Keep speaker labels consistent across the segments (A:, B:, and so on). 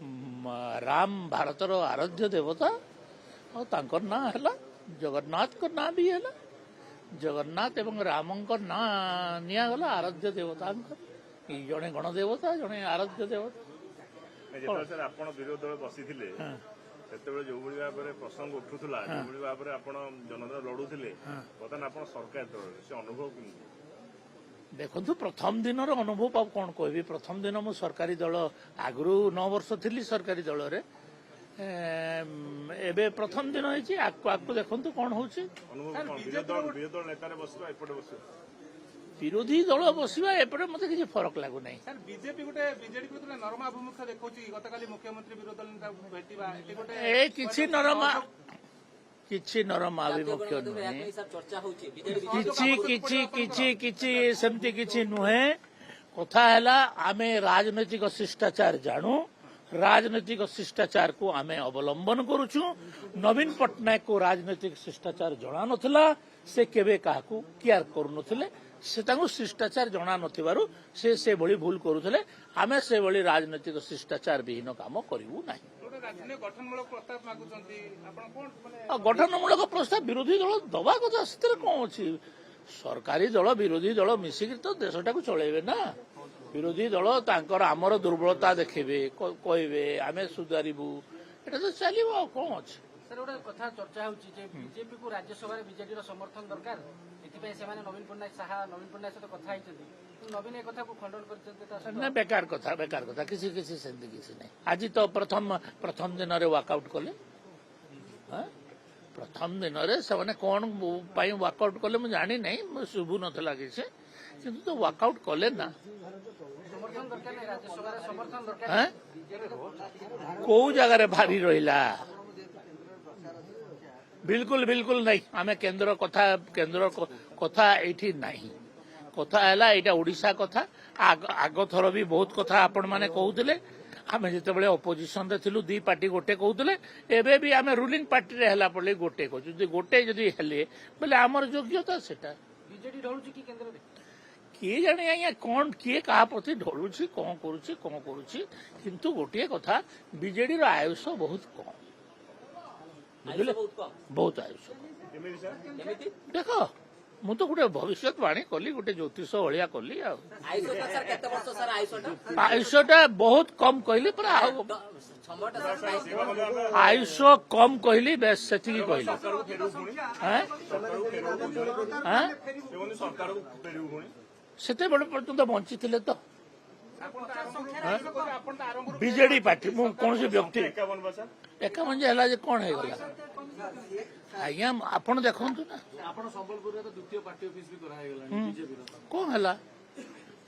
A: राम भारतर आराध्य देवता और तांकर ना है जगन्नाथ को ना भी है जगन्नाथ एवं राम ना निगला आराध्य देवता जड़े गणदेवता जड़े आराध्य देवता
B: सर आप विरोध दल बसी जो भाव में प्रसंग उठूला जो भाव में आप जनता लड़ुले बर्तमान आप सरकार दल से अनुभव
A: देखु प्रथम दिन अनुभव आप कौन कह प्रथम दिन मु सरकारी दल आगु 9 वर्ष थी सरकारी दल रे एबे प्रथम दिन आपको देखु कौन हो विरोधी दल बसवा एपटे मत किसी फरक लगुना
C: बीजेपी गोटे बीजेडी नरम आभिमुख्य देखा गतकाली मुख्यमंत्री विरोधी दल भेटा
A: किसी नरम आभिमुख्य नुहे सेमती किसी नुहे कथा है आमे राजनैतिक शिष्टाचार जानू राजनैतिक शिष्टाचार को आमे अवलंबन करुचु नवीन पट्टनायक को राजनैतिक शिष्टाचार जना नथिला से केबे काहाकू केयर करूनथिले से शिष्टाचार जना नथिबारु से भली भूल करुथिले आमे से भली राजनैतिक शिष्टाचार विहीन काम करिवु नाही गठनमूलक प्रस्ताव विरोधी दल दबा कथा से कौन अच्छी सरकारी दल विरोधी दल मिसिक तो देशटा को चलेबे ना विरोधी दल तांकर आमर दुर्बलता देखेबे कहबे आमे सुधारिबु एटा तो चलिबो कौन अच्छी
D: सर गोटे कथा चर्चा होची जे बीजेपी को राज्यसभा बीजेडी समर्थन दरकार एथिपाई से माने नवीन पट्टनायक सहित कथा होइछथि नवीन ए कथा को खंडन करछथि
A: ना बेकार कथा किसी किसी सेंदी किसी नहीं आज तो प्रथम दिन रे वॉकआउट कले प्रथम दिन रे से माने कोन पई वॉकआउट कले मु जानि नहीं सुबु नथला किसे किंतु तो वॉकआउट कले ना
D: समर्थन दरकार नहीं राज्यसभा रे समर्थन दरकार
A: को जगह रे भारी रहिला बिल्कुल बिल्कुल नहीं आमे केंद्र कथा एठी नहीं कथा है यहाँ ओडिशा कथा आग थर भी बहुत कथा आपण माने कहूले आमे जिते बड़े अपोजिशन रे थिलु दी पार्टी गोटे कहूले एबे भी आमे रूलिंग पार्टी रे हला पड़े गोटे कहू गोटे जदि हेले बोले आमर योग्यता सेटा
D: बीजेडी ढळुची की केंद्र रे
A: किए जाने आज्ञा कौन किए क्या प्रति ढलुची कौन करुची किंतु गोटे कथा बीजेडी रो आयुष बहुत कम बुझे बहुत आयुष देख मु तो गोटे भविष्यवाणी कली गोटे ज्योतिष भाया कली आयुषटा बहुत कम कहली पर आयुष कम कहली बेस से कहली सेते बड़े पर्यंत बंची थे तो बीजेडी पार्टी मु कौन से व्यक्ति 51 है कौन है आज्ञा आपण देखु ना कौन है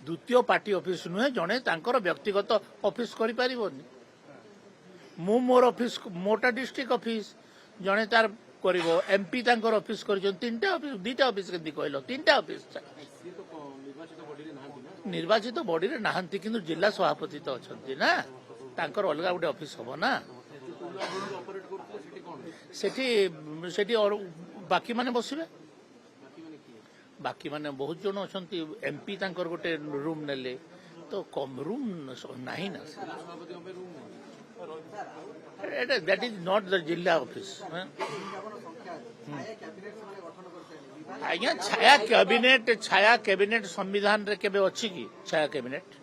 A: द्वितीय पार्टी ऑफिस नुहे जड़े व्यक्तिगत ऑफिस कर मोर ऑफिस मोटा डिस्ट्रिक्ट ऑफिस जड़े तार कर एमपी ऑफिस कर 3टा ऑफिस 2टा ऑफिस के कहल 3टा ऑफिस निर्वाचित बॉडी रे नाहंती किंतु जिला सभापति तो अच्छा ना तांकर अलग गोटे ऑफिस हम ना सेठी और बाकी माने बसिबे बाकी माने बहुत जन अच्छा एमपी तांकर गोटे रूम नेले तो कम रूम नहीं ना दैट इज नॉट द जिला ऑफिस आज्ञा छाया कैबिनेट संविधान रे केबे अछि की छाया कैबिनेट